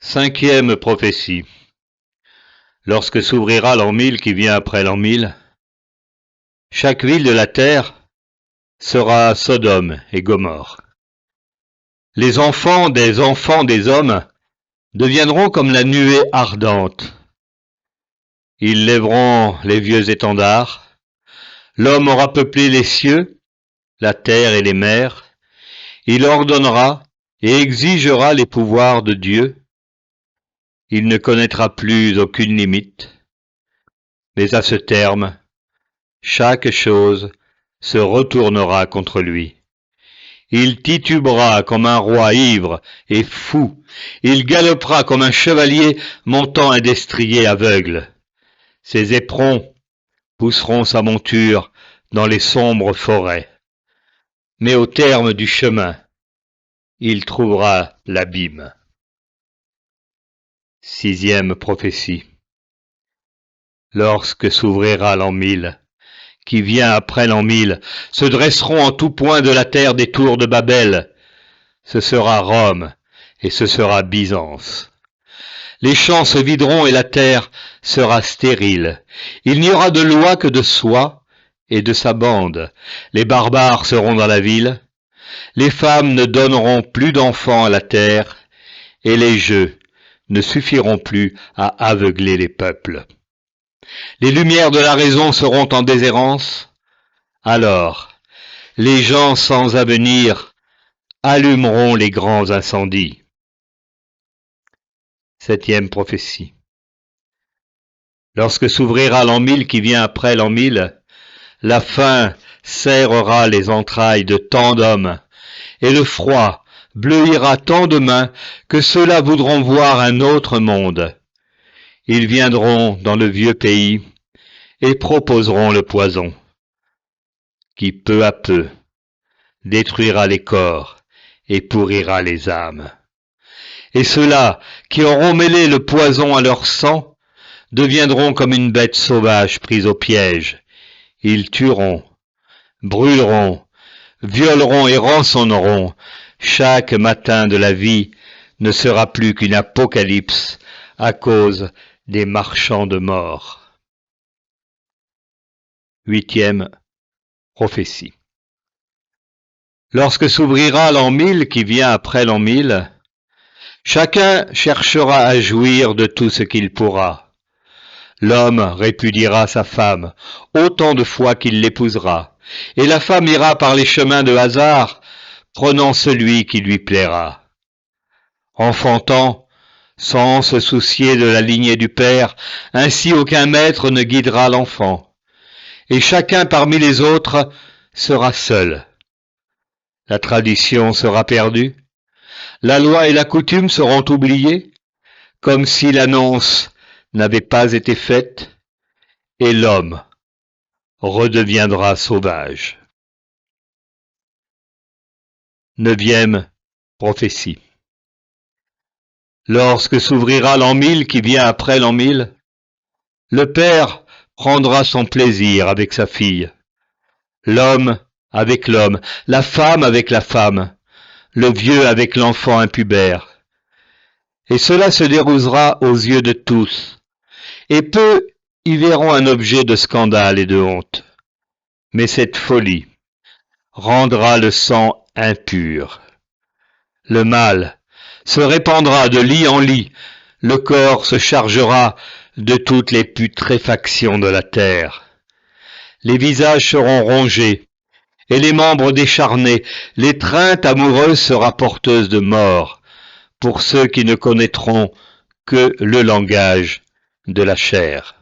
Cinquième prophétie. Lorsque s'ouvrira l'an 1000 qui vient après l'an 1000, chaque ville de la terre sera Sodome et Gomorrhe. Les enfants des hommes deviendront comme la nuée ardente. Ils lèveront les vieux étendards. L'homme aura peuplé les cieux, la terre et les mers. Il ordonnera et exigera les pouvoirs de Dieu. Il ne connaîtra plus aucune limite. Mais à ce terme, chaque chose se retournera contre lui. Il titubera comme un roi ivre et fou. Il galopera comme un chevalier montant un destrier aveugle. Ses éperons pousseront sa monture dans les sombres forêts. Mais au terme du chemin, il trouvera l'abîme. Sixième prophétie. Lorsque s'ouvrira l'an 1000, qui vient après l'an 1000, se dresseront en tout point de la terre des tours de Babel. Ce sera Rome et ce sera Byzance. Les champs se videront et la terre sera stérile. Il n'y aura de loi que de soi et de sa bande. Les barbares seront dans la ville. Les femmes ne donneront plus d'enfants à la terre et les jeux ne suffiront plus à aveugler les peuples. Les lumières de la raison seront en déshérence. Alors, les gens sans avenir allumeront les grands incendies. Septième prophétie. Lorsque s'ouvrira l'an 1000 qui vient après l'an 1000, la faim serrera les entrailles de tant d'hommes, et le froid bleuira tant de mains que ceux-là voudront voir un autre monde. Ils viendront dans le vieux pays et proposeront le poison, qui peu à peu détruira les corps et pourrira les âmes. Et ceux-là qui auront mêlé le poison à leur sang deviendront comme une bête sauvage prise au piège. Ils tueront, brûleront, violeront et rançonneront. Chaque matin de la vie ne sera plus qu'une apocalypse à cause des marchands de mort. Huitième prophétie. Lorsque s'ouvrira l'an 1000 qui vient après l'an 1000, chacun cherchera à jouir de tout ce qu'il pourra. L'homme répudiera sa femme autant de fois qu'il l'épousera, et la femme ira par les chemins de hasard, prenant celui qui lui plaira. Enfantant, sans se soucier de la lignée du père, ainsi aucun maître ne guidera l'enfant. Et chacun parmi les autres sera seul. La tradition sera perdue, la loi et la coutume seront oubliées, comme si l'annonce n'avait pas été faite, et l'homme redeviendra sauvage. Neuvième prophétie. Lorsque s'ouvrira l'an 1000 qui vient après l'an 1000, le père prendra son plaisir avec sa fille, l'homme avec l'homme, la femme avec la femme, le vieux avec l'enfant impubère. Et cela se déroulera aux yeux de tous, et peu y verront un objet de scandale et de honte. Mais cette folie rendra le sang impur. Le mal se répandra de lit en lit, le corps se chargera de toutes les putréfactions de la terre. Les visages seront rongés, et les membres décharnés. L'étreinte amoureuse sera porteuse de mort, pour ceux qui ne connaîtront que le langage de la chair.